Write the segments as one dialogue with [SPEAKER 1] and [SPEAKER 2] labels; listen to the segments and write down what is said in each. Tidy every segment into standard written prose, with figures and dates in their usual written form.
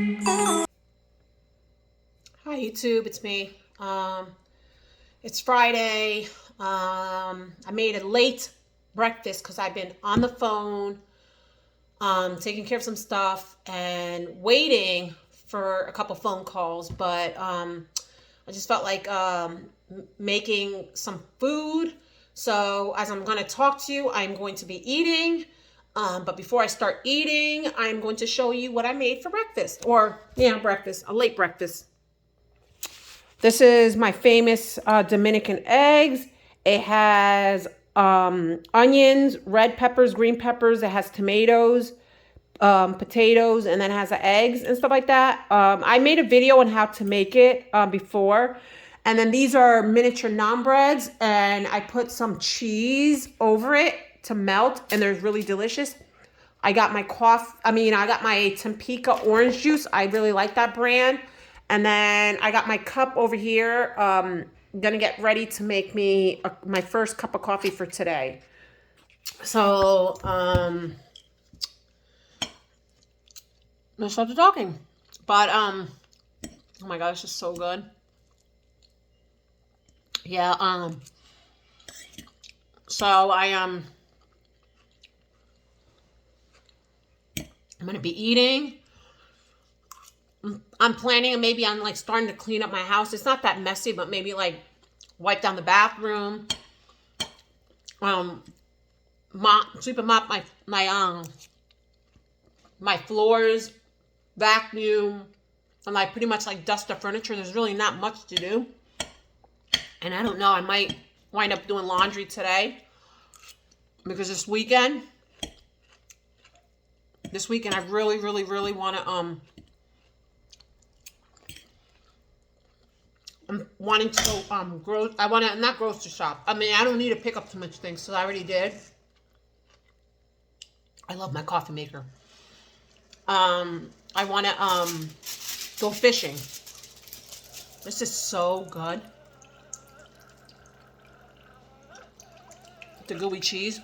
[SPEAKER 1] Hi YouTube, it's me. It's Friday. I made a late breakfast because I've been on the phone, taking care of some stuff and waiting for a couple phone calls. But I just felt like making some food. So as I'm going to talk to you, I'm going to be eating. But before I start eating, I'm going to show you what I made for breakfast. Breakfast, a late breakfast. This is my famous Dominican eggs. It has onions, red peppers, green peppers. It has tomatoes, potatoes, and then it has the eggs and stuff like that. I made a video on how to make it before. And then these are miniature naan breads, and I put some cheese over it to melt, and they're really delicious. I got my I got my Tampico orange juice. I really like that brand. And then I got my cup over here. Gonna get ready to make me my first cup of coffee for today. So, let's start talking. But, oh my God, it's just so good. Yeah, so I'm gonna be eating. I'm planning maybe on like starting to clean up my house. It's not that messy, but maybe like wipe down the bathroom. Sweep and mop my floors, vacuum, and like pretty much like dust the furniture. There's really not much to do. And I don't know, I might wind up doing laundry today because this weekend I really, really, really want to I'm wanting to go not grocery shop. I mean, I don't need to pick up too much things, so I already did. I love my coffee maker. I want to go fishing. This is so good. The gooey cheese.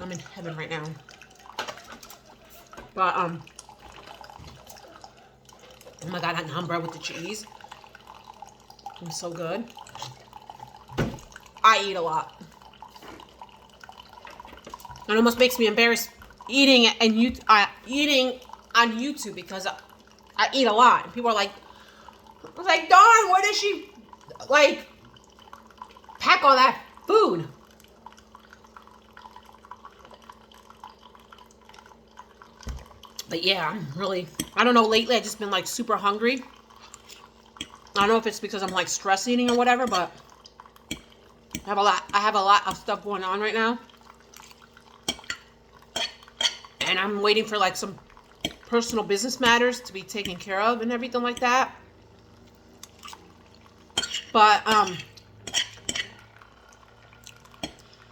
[SPEAKER 1] I'm in heaven right now. But oh my God, that naan bread with the cheese. It's so good. I eat a lot. It almost makes me embarrassed eating eating on YouTube because I eat a lot. And people are like, I was like, darn, where does she like pack all that food? But yeah, I don't know, lately I've just been like super hungry. I don't know if it's because I'm like stress eating or whatever, but I have a lot of stuff going on right now. And I'm waiting for like some personal business matters to be taken care of and everything like that. But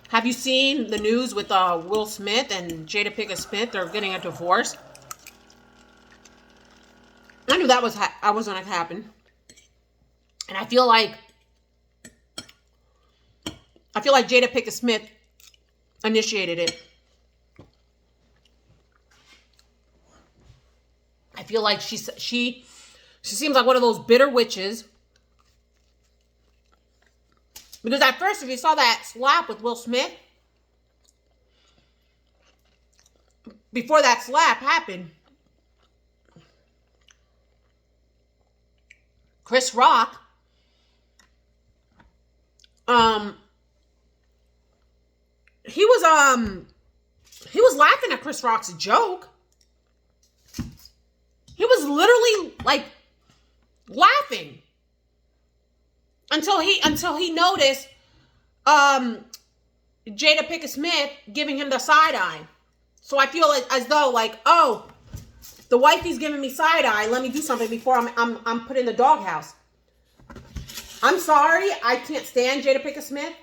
[SPEAKER 1] have you seen the news with Will Smith and Jada Pinkett Smith? They're getting a divorce. I knew that was going to happen. And I feel like Jada Pinkett Smith initiated it. I feel like she seems like one of those bitter witches. Because at first, if you saw that slap with Will Smith, before that slap happened, Chris Rock, he was laughing at Chris Rock's joke. He was literally like laughing until he noticed Jada Pinkett Smith giving him the side eye. So I feel as though like, oh, the wifey's giving me side eye. Let me do something before I'm put in the doghouse. I'm sorry, I can't stand Jada Pinkett Smith.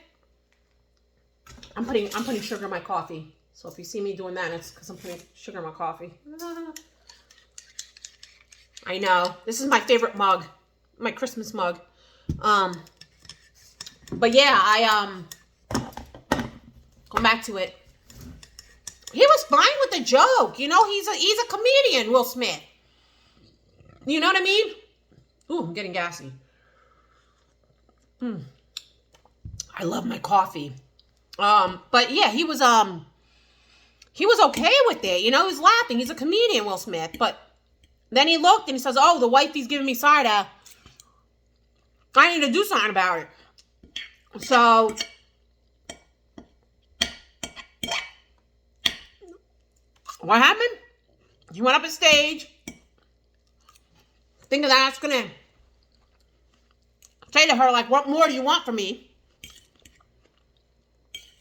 [SPEAKER 1] I'm putting sugar in my coffee. So if you see me doing that, it's because I'm putting sugar in my coffee. I know. This is my favorite mug. My Christmas mug. But yeah, going back to it. He was fine with the joke. You know, he's a comedian, Will Smith. You know what I mean? Ooh, I'm getting gassy. I love my coffee. But yeah, he was okay with it. You know, he was laughing. He's a comedian, Will Smith. But then he looked and he says, "Oh, the wifey's giving me side eye. I need to do something about it." So what happened? He went up on stage, thinking that I was gonna say to her, like, "What more do you want from me?"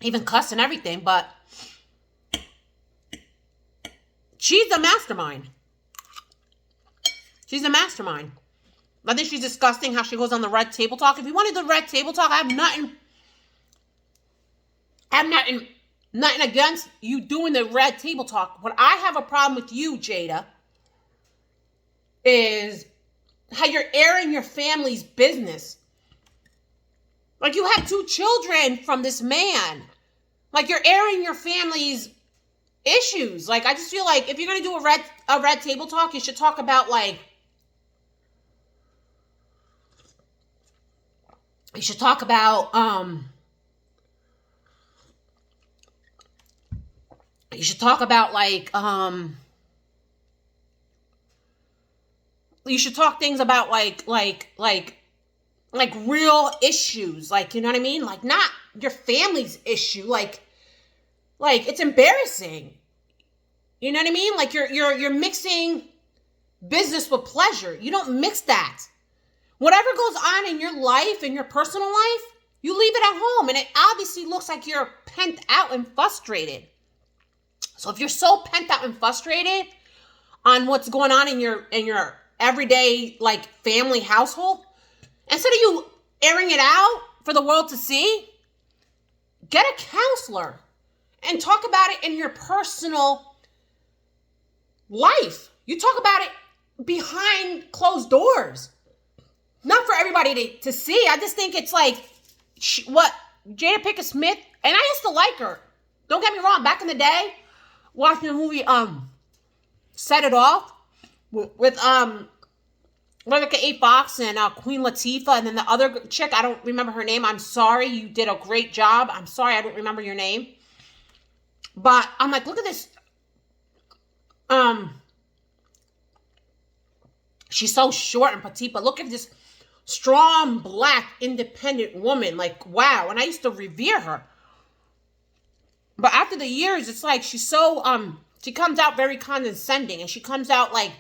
[SPEAKER 1] Even cuss and everything, but she's the mastermind. She's the mastermind. I think she's disgusting how she goes on the Red Table Talk. If you wanted the Red Table Talk, I have nothing against you doing the Red Table Talk. What I have a problem with you, Jada, is how you're airing your family's business. Like, you have 2 children from this man. Like, you're airing your family's issues. Like, I just feel like if you're gonna do a red table talk, you should talk about, like, you should talk about you should talk things about like real issues, like, you know what I mean? Like, not your family's issue. Like it's embarrassing. You know what I mean? Like, you're mixing business with pleasure. You don't mix that. Whatever goes on in your life, in your personal life, you leave it at home, and it obviously looks like you're pent out and frustrated. So if you're so pent out and frustrated on what's going on in your everyday, like, family household, instead of you airing it out for the world to see, get a counselor and talk about it in your personal life. You talk about it behind closed doors, not for everybody to see. I just think it's like, what, Jada Pinkett Smith, and I used to like her. Don't get me wrong. Back in the day, watching the movie Set It Off with Rebecca A. Fox and Queen Latifah, and then the other chick, I don't remember her name. I'm sorry, you did a great job. I'm sorry, I don't remember your name. But I'm like, look at this. She's so short and petite, but look at this strong, black, independent woman. Like, wow. And I used to revere her. But after the years, it's like she's so, she comes out very condescending, and she comes out like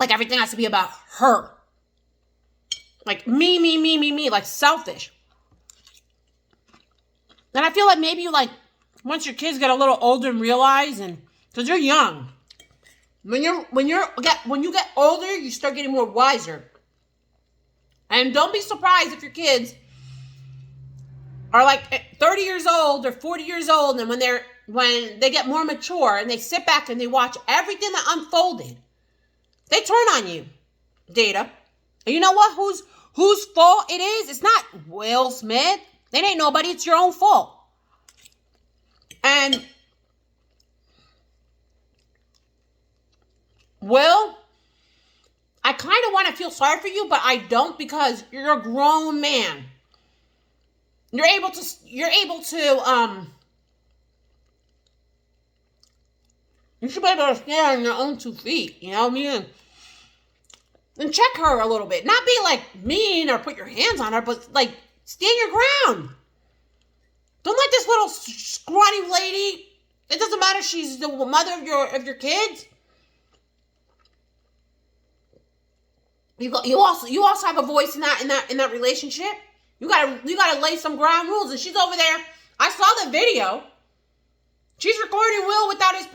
[SPEAKER 1] everything has to be about her. Like, me, like selfish. And I feel like maybe you, like, once your kids get a little older and realize, and because you're young, when you get older, you start getting more wiser. And don't be surprised if your kids are like 30 years old or 40 years old, and when they get more mature and they sit back and they watch everything that unfolded, they turn on you, Jada. And you know what? Whose fault it is? It's not Will Smith. It ain't nobody. It's your own fault. And Will, I kind of want to feel sorry for you, but I don't, because you're a grown man. You're able to you should be able to stand on your own 2 feet, you know what I mean? And check her a little bit. Not be like mean or put your hands on her, but like stand your ground. Don't let this little scrawny lady, it doesn't matter if she's the mother of your kids. You also have a voice in that relationship. You gotta lay some ground rules. And she's over there. I saw the video. She's recording Will without his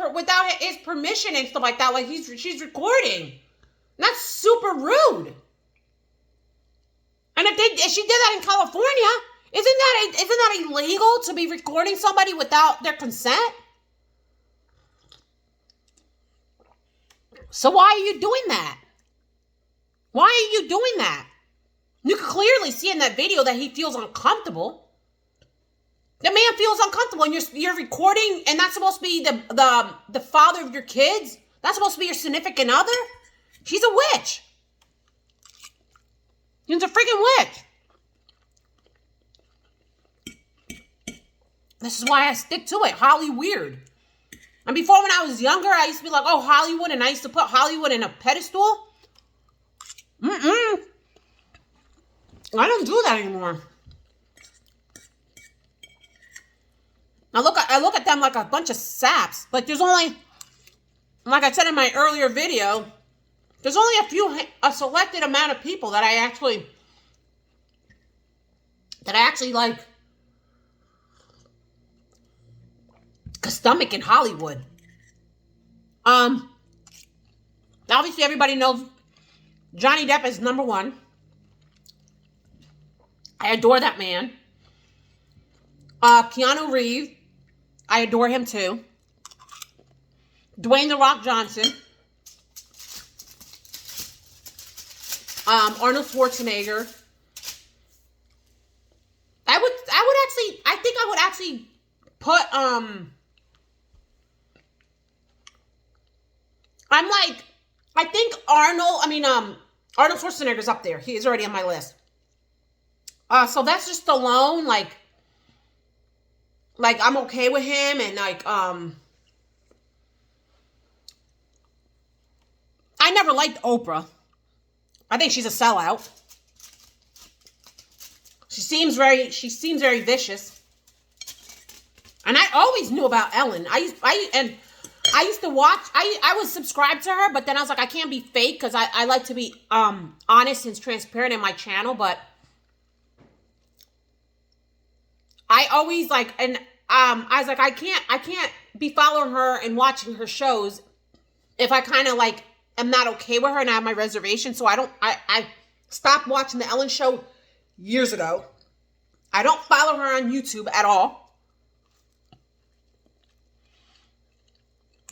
[SPEAKER 1] permission and stuff like that. Like, she's recording. And that's super rude. And if she did that in California, isn't that illegal to be recording somebody without their consent? So why are you doing that? Why are you doing that? You can clearly see in that video that he feels uncomfortable. The man feels uncomfortable, and you're recording, and that's supposed to be the father of your kids. That's supposed to be your significant other. She's a witch. She's a freaking witch. This is why I stick to it. Holly weird. And before, when I was younger, I used to be like, oh, Hollywood, and I used to put Hollywood in a pedestal. I don't do that anymore. I look at them like a bunch of saps. Like, there's only, like I said in my earlier video, there's only a selected amount of people that I actually like stomach in Hollywood. Obviously everybody knows Johnny Depp is number one. I adore that man. Keanu Reeves, I adore him too. Dwayne "The Rock" Johnson. Arnold Schwarzenegger. I think I would actually put, I think Arnold Schwarzenegger's up there. He is already on my list. So that's just alone, like I'm okay with him, and I never liked Oprah. I think she's a sellout. She seems very vicious. And I always knew about Ellen. I used to watch, I was subscribed to her, but then I was like, I can't be fake, because I like to be honest and transparent in my channel, but I always I was like, I can't be following her and watching her shows if I kind of am not okay with her and I have my reservation. So I stopped watching the Ellen Show years ago. I don't follow her on YouTube at all.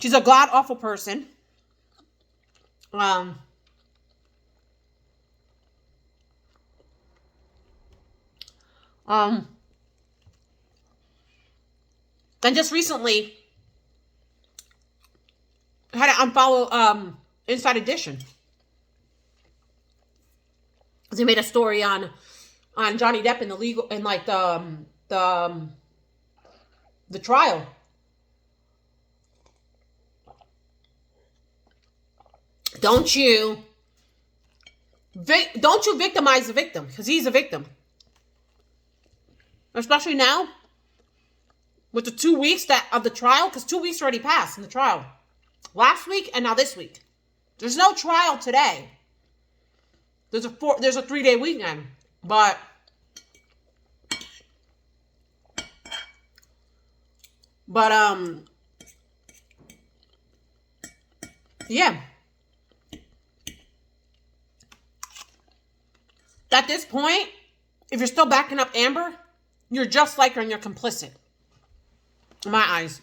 [SPEAKER 1] She's a god awful person. And just recently, I had to unfollow Inside Edition. They made a story on Johnny Depp and the legal and the trial. Don't you victimize the victim, because he's a victim. Especially now with the 2 weeks of the trial, because 2 weeks already passed in the trial. Last week and now this week. There's no trial today. There's a 3-day weekend, but yeah. At this point, if you're still backing up Amber, you're just like her and you're complicit. In my eyes.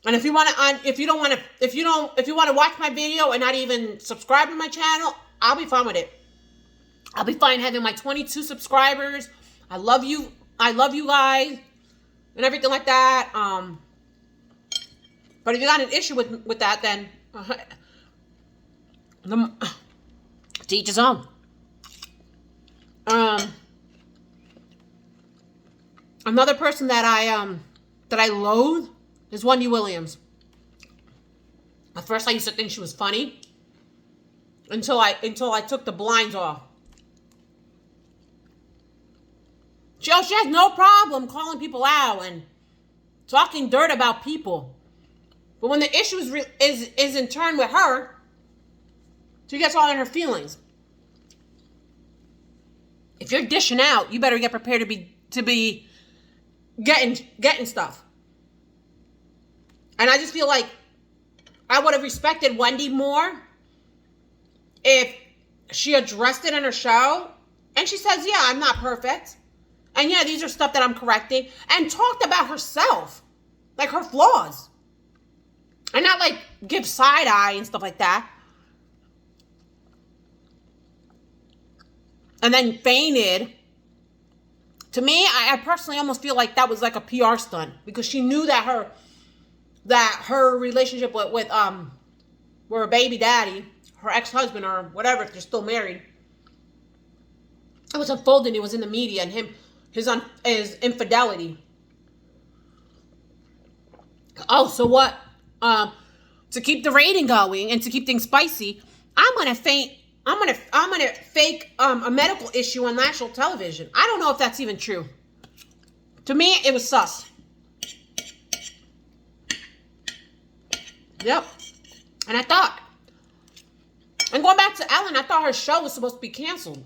[SPEAKER 1] And if you want to watch my video and not even subscribe to my channel, I'll be fine with it. I'll be fine having my 22 subscribers. I love you guys and everything like that. But if you got an issue with that, then to each his own. Another person that I loathe is Wendy Williams. At first, I used to think she was funny until I took the blinds off. She has no problem calling people out and talking dirt about people, but when the issue is in turn with her, she gets all in her feelings. If you're dishing out, you better get prepared to be getting stuff. And I just feel like I would have respected Wendy more if she addressed it in her show and she says, yeah, I'm not perfect. And yeah, these are stuff that I'm correcting, and talked about herself, like her flaws. And not give side eye and stuff like that. And then feign To me, I personally almost feel like that was like a PR stunt because she knew that her relationship with her baby daddy, her ex-husband or whatever, if they're still married, it was unfolding. It was in the media, and his infidelity. Oh, so what? To keep the rating going and to keep things spicy, I'm gonna fake a medical issue on national television. I don't know if that's even true. To me, it was sus. Yep. And going back to Ellen, I thought her show was supposed to be canceled.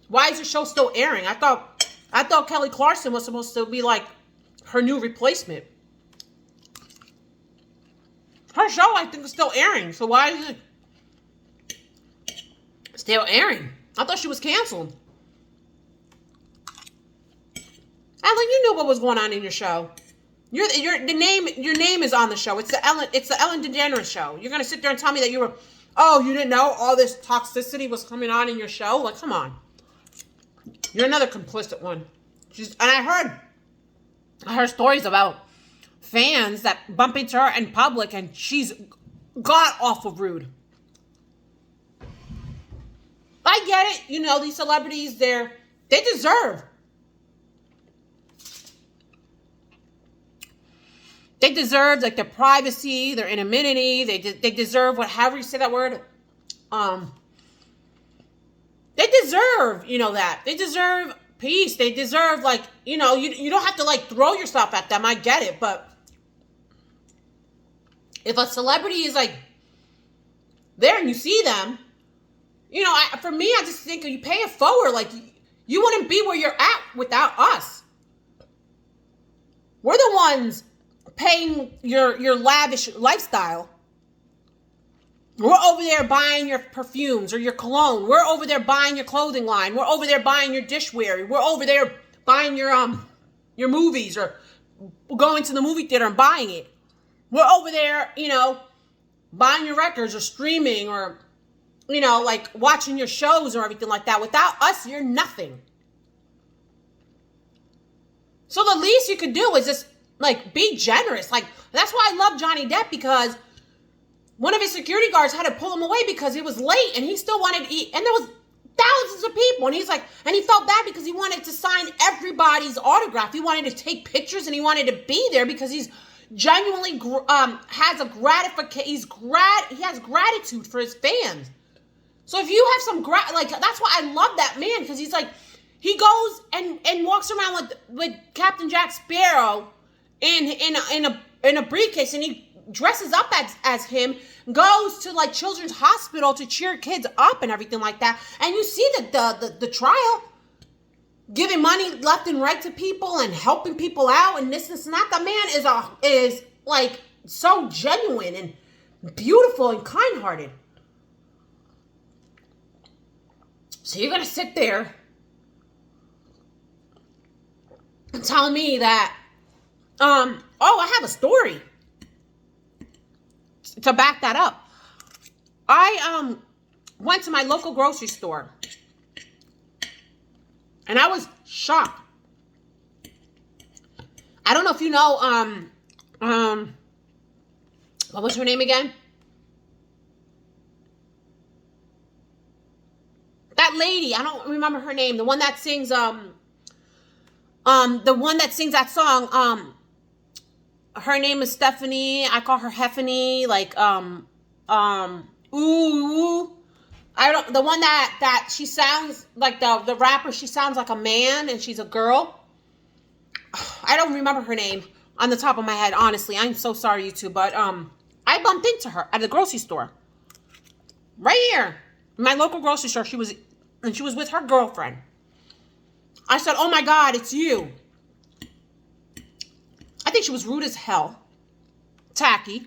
[SPEAKER 1] Why is her show still airing? I thought Kelly Clarkson was supposed to be like her new replacement. Her show, I think, is still airing. So why is it still airing? I thought she was canceled. Ellen, you knew what was going on in your show. Your name is on the show. It's the Ellen DeGeneres show. You're gonna sit there and tell me that you didn't know all this toxicity was coming on in your show? Like, come on. You're another complicit one. I heard stories about fans that bump into her in public, and she's god awful rude. I get it. These celebrities, they deserve. They deserve like their privacy, their anonymity. They deserve however you say that word. They deserve, that. They deserve peace. They deserve you don't have to throw yourself at them. I get it, but if a celebrity is there and you see them, for me, I just think you pay it forward. You wouldn't be where you're at without us. We're the ones paying your lavish lifestyle. We're over there buying your perfumes or your cologne. We're over there buying your clothing line. We're over there buying your dishware. We're over there buying your movies or going to the movie theater and buying it. We're over there, buying your records or streaming or, watching your shows or everything like that. Without us, you're nothing. So the least you could do is just, be generous. That's why I love Johnny Depp, because one of his security guards had to pull him away because he was late and he still wanted to eat. And there was thousands of people. And and he felt bad because he wanted to sign everybody's autograph. He wanted to take pictures and he wanted to be there because he's genuinely has a gratification. He has gratitude for his fans. So if you have some that's why I love that man, because he goes and walks around with Captain Jack Sparrow in a briefcase, and he dresses up as him, goes to children's hospital to cheer kids up and everything like that. And you see the trial, giving money left and right to people and helping people out and this and that. The man is so genuine and beautiful and kind-hearted. So you're gonna sit there and tell me that I have a story to back that up. I went to my local grocery store and I was shocked. I don't know if you know what was her name again? That lady, I don't remember her name. The one that sings that song. Her name is Stephanie. I call her Heffany. Ooh. The one that she sounds like the rapper. She sounds like a man and she's a girl. I don't remember her name on the top of my head. Honestly, I'm so sorry, you two, but I bumped into her at the grocery store. Right here, my local grocery store. She was with her girlfriend. I said, "Oh my God, it's you." I think she was rude as hell, tacky,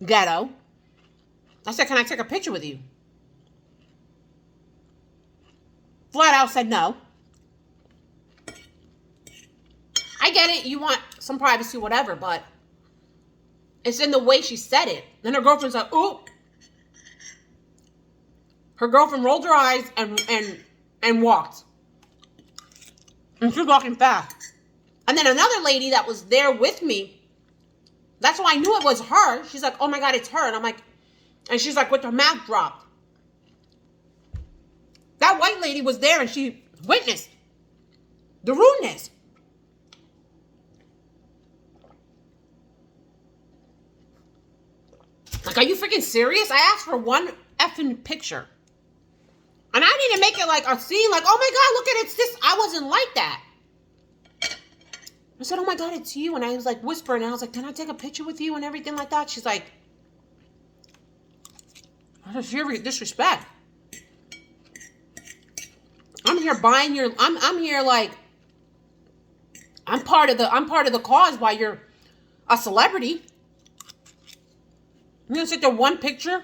[SPEAKER 1] ghetto. I said, "Can I take a picture with you?" Flat out said no. I get it. You want some privacy, whatever, but it's in the way she said it. Then her girlfriend's like, "Ooh." Her girlfriend rolled her eyes and walked. And she's walking fast. And then another lady that was there with me, that's why I knew it was her. She's like, oh my God, it's her. And I'm like, and she's like, with her mouth dropped. That white lady was there and she witnessed the rudeness. Like, are you freaking serious? I asked for one effing picture. And I didn't make it like a scene, like, oh my God, look at it, it's this. I wasn't like that. I said, oh my God, it's you. And I was like whispering. And I was like, can I take a picture with you and everything like that? She's like, that's your disrespect. I'm here buying your, I'm here like, I'm part of the cause while you're a celebrity. I'm gonna sit there one picture.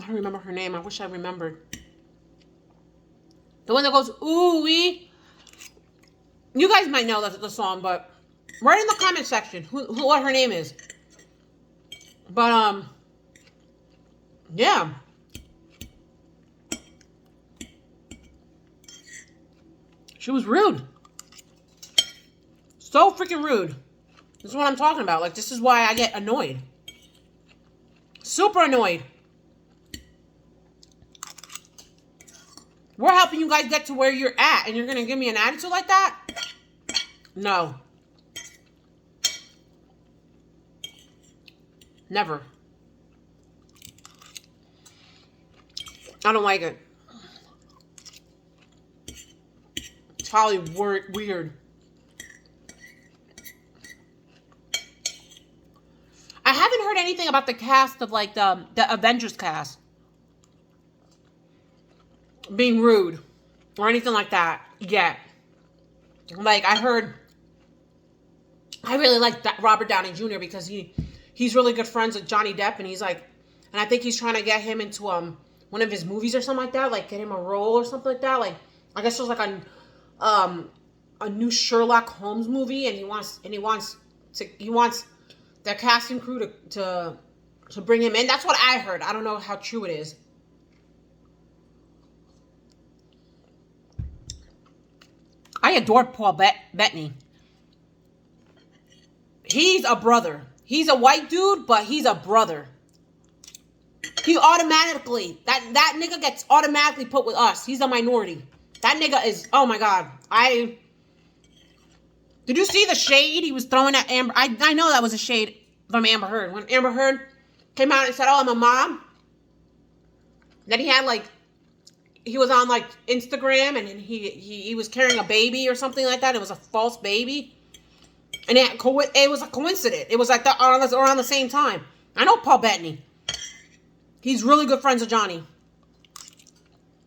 [SPEAKER 1] I don't remember her name. I wish I remembered. The one that goes, ooh-wee. You guys might know the song, but write in the comment section what her name is. But, yeah. She was rude. So freaking rude. This is what I'm talking about. Like, this is why I get annoyed. Super annoyed. We're helping you guys get to where you're at, and you're going to give me an attitude like that? No. Never. I don't like it. It's probably weird. I haven't heard anything about the cast of, like, the Avengers cast being rude or anything like that yet. Like, I really like Robert Downey Jr. because he's really good friends with Johnny Depp, and he's like, and I think he's trying to get him into one of his movies or something like that, like get him a role or something like that. Like, I guess it was like a new Sherlock Holmes movie, and he wants the casting crew to bring him in. That's what I heard. I don't know how true it is. I adore Paul Bettany. He's a brother. He's a white dude, but he's a brother. He automatically, that nigga gets automatically put with us. He's a minority. That nigga is, oh my God. Did you see the shade he was throwing at Amber? I know that was a shade from Amber Heard. When Amber Heard came out and said, oh, I'm a mom. Then he had like, he was on like Instagram and he was carrying a baby or something like that. It was a false baby. And it was a coincidence. It was like that around the same time. I know Paul Bettany. He's really good friends with Johnny.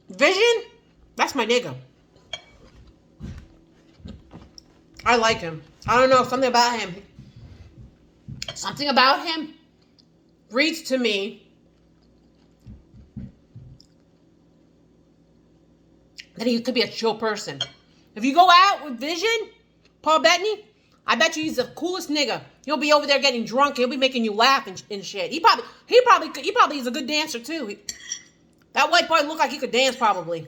[SPEAKER 1] Vision? That's my nigga. I like him. I don't know, something about him. Something about him reads to me that he could be a chill person. If you go out with Vision, Paul Bettany, I bet you he's the coolest nigga. He'll be over there getting drunk. He'll be making you laugh and shit. He probably is a good dancer too. That white boy looked like he could dance probably.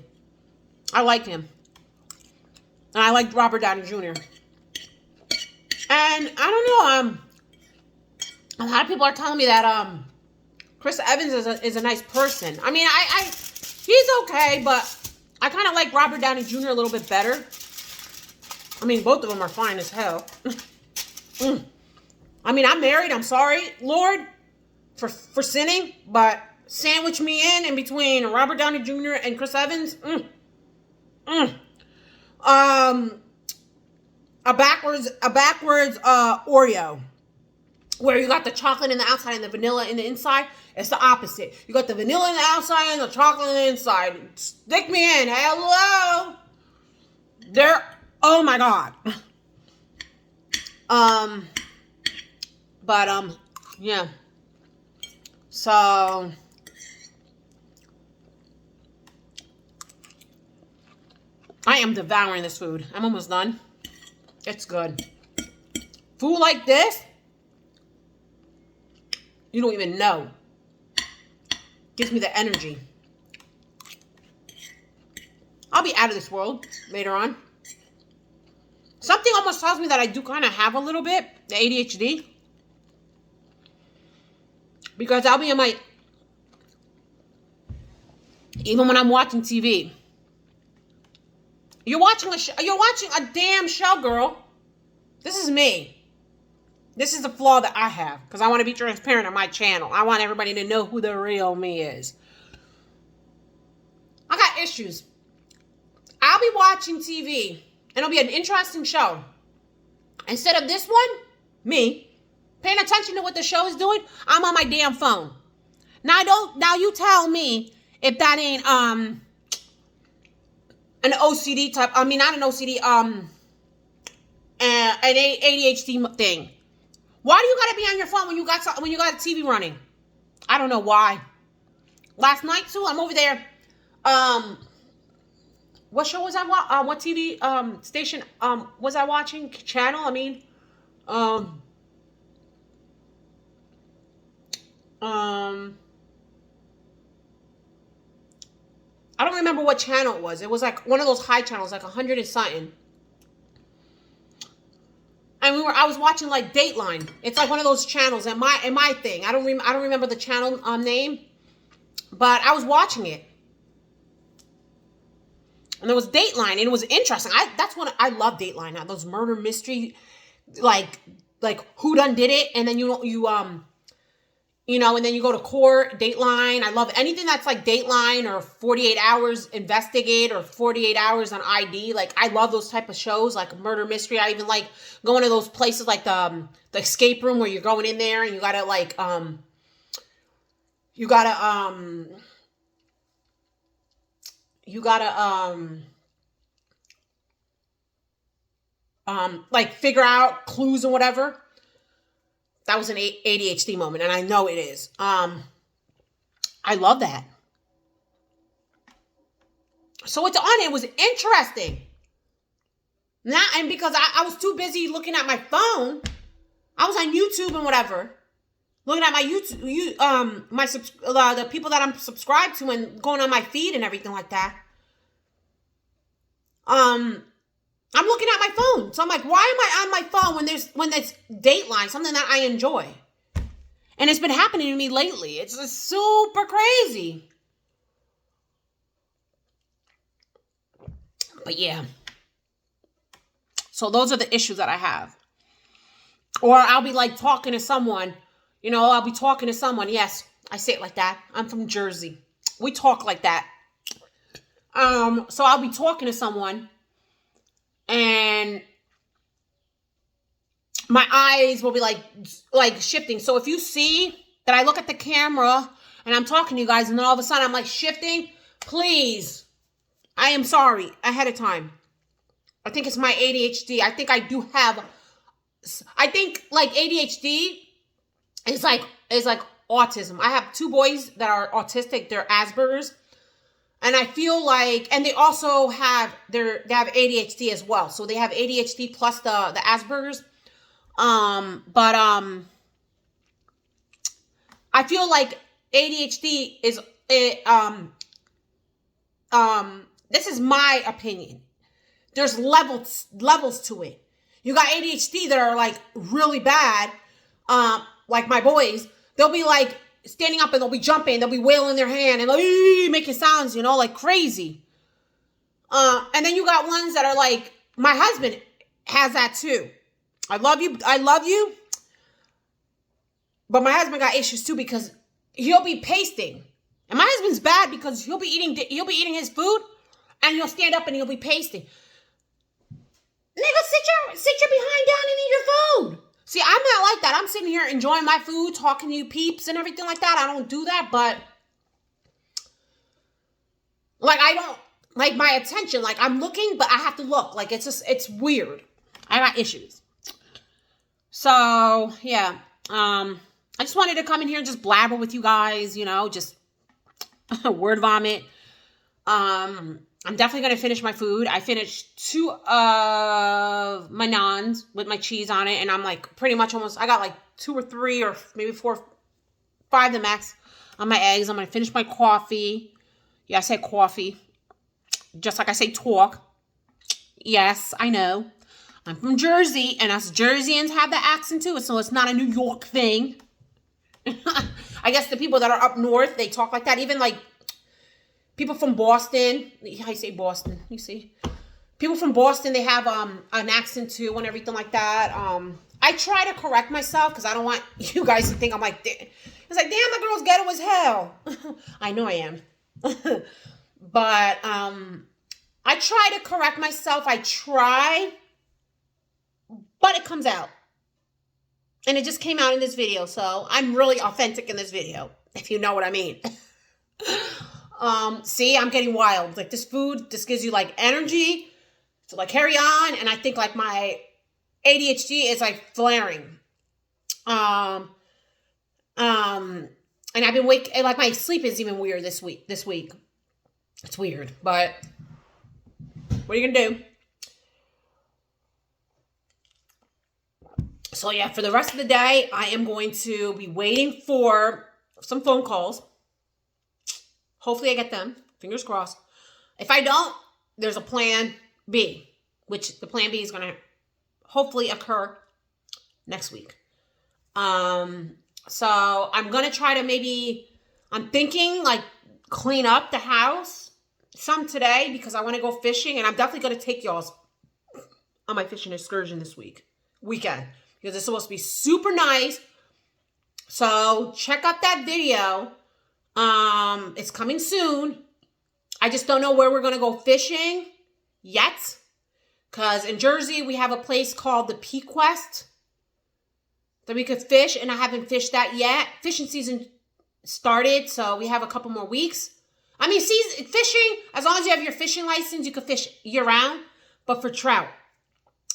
[SPEAKER 1] I like him. And I like Robert Downey Jr. And I don't know, a lot of people are telling me that Chris Evans is a nice person. I mean, he's okay, but I kind of like Robert Downey Jr. a little bit better. I mean, both of them are fine as hell. I mean, I'm married. I'm sorry, Lord, for sinning, but sandwich me in between Robert Downey Jr. and Chris Evans. A backwards Oreo, where you got the chocolate in the outside and the vanilla in the inside. It's the opposite. You got the vanilla in the outside and the chocolate in the inside. Stick me in. Hello. Oh my God. Yeah. So I am devouring this food. I'm almost done. It's good. Food like this, you don't even know. Gives me the energy. I'll be out of this world later on. Something almost tells me that I do kind of have a little bit, the ADHD. Because I'll be in my... Even when I'm watching TV. You're watching a damn show, girl. This is me. This is the flaw that I have. Because I want to be transparent on my channel. I want everybody to know who the real me is. I got issues. I'll be watching TV. And it'll be an interesting show. Instead of this one, me, paying attention to what the show is doing, I'm on my damn phone. Now you tell me if that ain't an OCD type, I mean not an OCD, an ADHD thing. Why do you gotta be on your phone when you got a TV running? I don't know why. Last night too, I'm over there. What show was I watching? What TV station was I watching? Channel? I mean, I don't remember what channel it was. It was like one of those high channels, like 100 and something. And I was watching like Dateline. It's like one of those channels. And my thing. I don't remember the channel name, but I was watching it. And there was Dateline, and it was interesting. That's when I love Dateline. Those murder mystery, like who done did it, and then and then you go to court. Dateline. I love anything that's like Dateline or 48 Hours Investigate or 48 Hours on ID. Like I love those type of shows, like murder mystery. I even like going to those places like the escape room where you're going in there and you gotta like figure out clues and whatever. That was an ADHD moment, and I know it is. I love that. So it's on. It was interesting. And because I was too busy looking at my phone, I was on YouTube and whatever, looking at my YouTube, the people that I'm subscribed to and going on my feed and everything like that. I'm looking at my phone. So I'm like, why am I on my phone when there's Dateline, something that I enjoy? And it's been happening to me lately. It's just super crazy. But yeah. So those are the issues that I have. Or I'll be like talking to someone. I'll be talking to someone. Yes, I say it like that. I'm from Jersey. We talk like that. So I'll be talking to someone. And my eyes will be like shifting. So if you see that I look at the camera and I'm talking to you guys and then all of a sudden I'm like shifting, please, I am sorry ahead of time. I think it's my ADHD. I think like ADHD is like autism. I have 2 boys that are autistic. They're Asperger's. And I feel like, and they also have they have ADHD as well. So they have ADHD plus the Asperger's. I feel like ADHD is this is my opinion. There's levels to it. You got ADHD that are like really bad. Like my boys, they'll be like standing up and they'll be jumping, they'll be wailing their hand and like making sounds, like crazy. And then you got ones that are like, my husband has that too. I love you. But my husband got issues too because he'll be pasting. And my husband's bad because he'll be eating his food and he'll stand up and he'll be pasting. Nigga, sit your behind down and eat your food. See, I'm not like that. I'm sitting here enjoying my food, talking to you peeps and everything like that. I don't do that, but like I don't like my attention. Like I'm looking, but I have to look. Like it's weird. I got issues. So yeah, I just wanted to come in here and just blabber with you guys. Just word vomit. I'm definitely going to finish my food. I finished 2 of my naans with my cheese on it. And I'm like pretty much I got like 2 or 3 or maybe 4, 5 the max on my eggs. I'm going to finish my coffee. Yeah, I said coffee. just like I say, talk. Yes, I know. I'm from Jersey, and us Jerseyans have the accent too, so it's not a New York thing. I guess the people that are up north, they talk like that. Even like people from Boston, I say Boston, you see. People from Boston, they have an accent too and everything like that. I try to correct myself because I don't want you guys to think I'm like, it's like, damn, that girl's ghetto as hell. I know I am. But I try to correct myself. I try, but it comes out. And it just came out in this video, so I'm really authentic in this video, if you know what I mean. See, I'm getting wild. Like this food, this gives you like energy to like carry on, and I think like my ADHD is like flaring. And I've been like my sleep is even weird this week. It's weird, but what are you gonna do? So yeah, for the rest of the day, I am going to be waiting for some phone calls. Hopefully I get them. Fingers crossed. If I don't, there's a plan B, which the plan B is going to hopefully occur next week. So I'm going to try to I'm thinking like clean up the house some today because I want to go fishing, and I'm definitely going to take y'all on my fishing excursion this weekend, because it's supposed to be super nice. So check out that video. It's coming soon. I just don't know where we're going to go fishing yet. Because in Jersey, we have a place called the Pequest that we could fish, and I haven't fished that yet. Fishing season started, so we have a couple more weeks. I mean, fishing, as long as you have your fishing license, you could fish year-round, but for trout.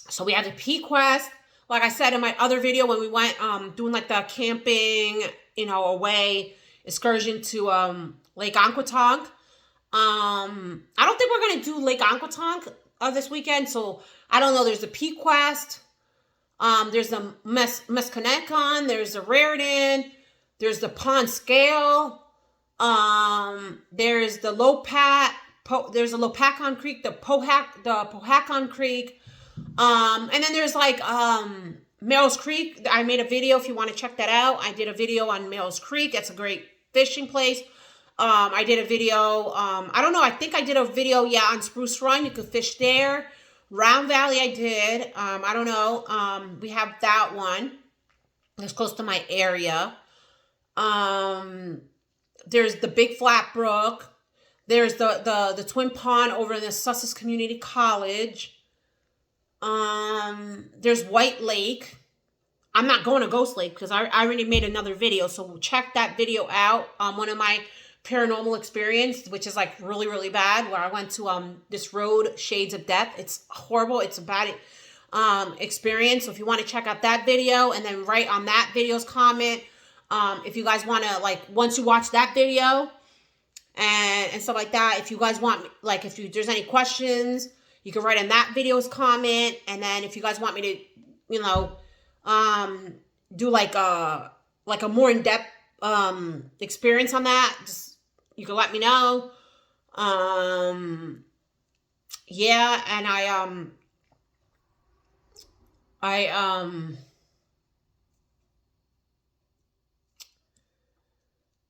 [SPEAKER 1] So we have the Pequest. Like I said in my other video, when we went doing like the camping, away excursion to Lake Aquatonk. I don't think we're going to do Lake Aquatonk this weekend, so I don't know. There's the Pequest. There's the Mesconecon. There's the Raritan. There's the Pond Scale. There's the there's the Lopakon Creek, the Pohakon Creek. And then there's like Merrill's Creek. I made a video if you want to check that out. I did a video on Merrill's Creek. It's a great fishing place. I did a video, I don't know, I think I did a video, on Spruce Run. You could fish there. Round Valley I did. I don't know. We have that one. It's close to my area. There's the Big Flat Brook. There's the Twin Pond over in the Sussex Community College. There's White Lake. I'm not going to Ghost Lake because I already made another video. So check that video out. One of my paranormal experience, which is like really, really bad, where I went to this road, Shades of Death. It's horrible. It's a bad experience. So if you want to check out that video, and then write on that video's comment, if you guys want to, like, once you watch that video and stuff like that, if you guys want, like, there's any questions, you can write in that video's comment. And then if you guys want me to, do like a more in-depth experience on that, just you can let me know. Yeah, and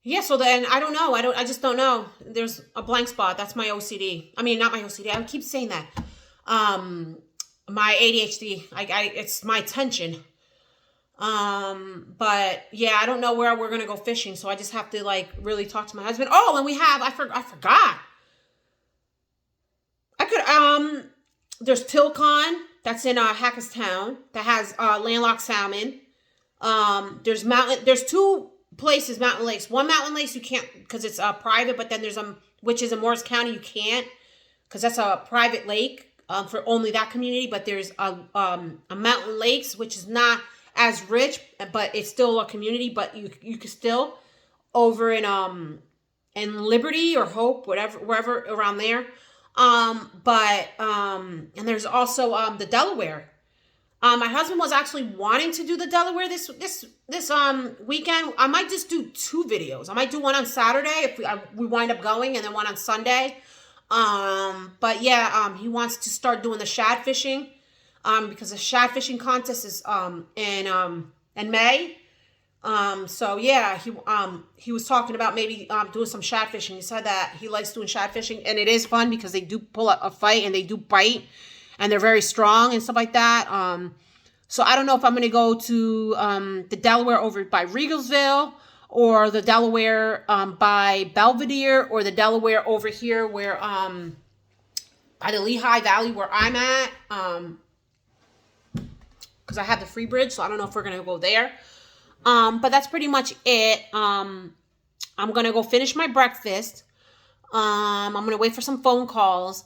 [SPEAKER 1] yeah, so then I don't know. I just don't know. There's a blank spot. That's my OCD. I mean, not my OCD. I keep saying that. My ADHD. It's my attention. But yeah, I don't know where we're gonna go fishing, so I just have to like really talk to my husband. Oh, and I forgot. There's Tilcon, that's in Hackettstown, that has landlocked salmon. There's two places, mountain lakes. One mountain lakes you can't because it's private, but then there's which is in Morris County, you can't because that's a private lake for only that community. But there's a mountain lakes, which is not as rich, but it's still a community. But you can still over in Liberty or Hope, wherever around there. And there's also the Delaware. My husband was actually wanting to do the Delaware this weekend. I might just do two videos. I might do one on Saturday if we wind up going, and then one on Sunday. But yeah, he wants to start doing the shad fishing, because the shad fishing contest is in May. So yeah, he was talking about maybe doing some shad fishing. He said that he likes doing shad fishing, and it is fun because they do pull a fight and they do bite, and they're very strong and stuff like that. So I don't know if I'm gonna go to the Delaware over by Regalsville, or the Delaware by Belvedere, or the Delaware over here where by the Lehigh Valley where I'm at, because I have the free bridge, so I don't know if we're gonna go there. But that's pretty much it. I'm gonna go finish my breakfast. I'm gonna wait for some phone calls.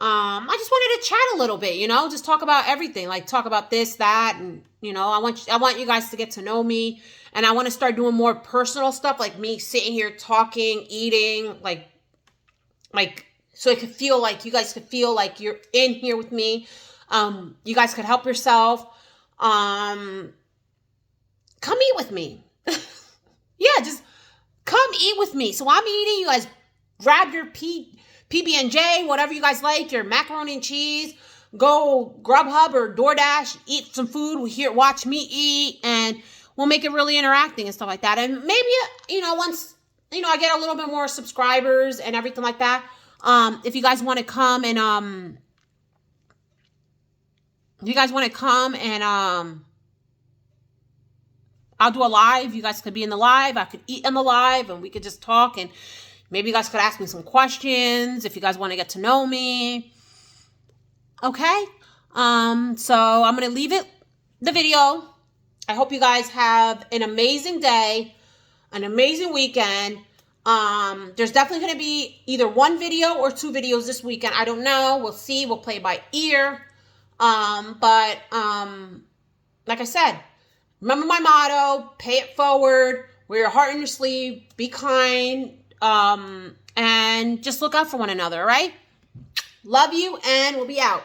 [SPEAKER 1] I just wanted to chat a little bit, just talk about everything, like talk about this, that, and I want you guys to get to know me, and I want to start doing more personal stuff, like me sitting here talking, eating, like so it could feel like you guys could feel like you're in here with me. You guys could help yourself. Come eat with me. Yeah, just come eat with me. So I'm eating, you guys grab your PB&J, whatever you guys like, your macaroni and cheese, go Grubhub or DoorDash, eat some food, watch me eat, and we'll make it really interacting and stuff like that. And maybe, once, I get a little bit more subscribers and everything like that, if you guys want to come and, I'll do a live. You guys could be in the live. I could eat in the live, and we could just talk, and maybe you guys could ask me some questions if you guys want to get to know me. Okay? So I'm going to leave the video. I hope you guys have an amazing day, an amazing weekend. There's definitely going to be either one video or two videos this weekend. I don't know. We'll see. We'll play by ear. But like I said, remember my motto, pay it forward, wear your heart on your sleeve, be kind, and just look out for one another, all right? Love you, and we'll be out.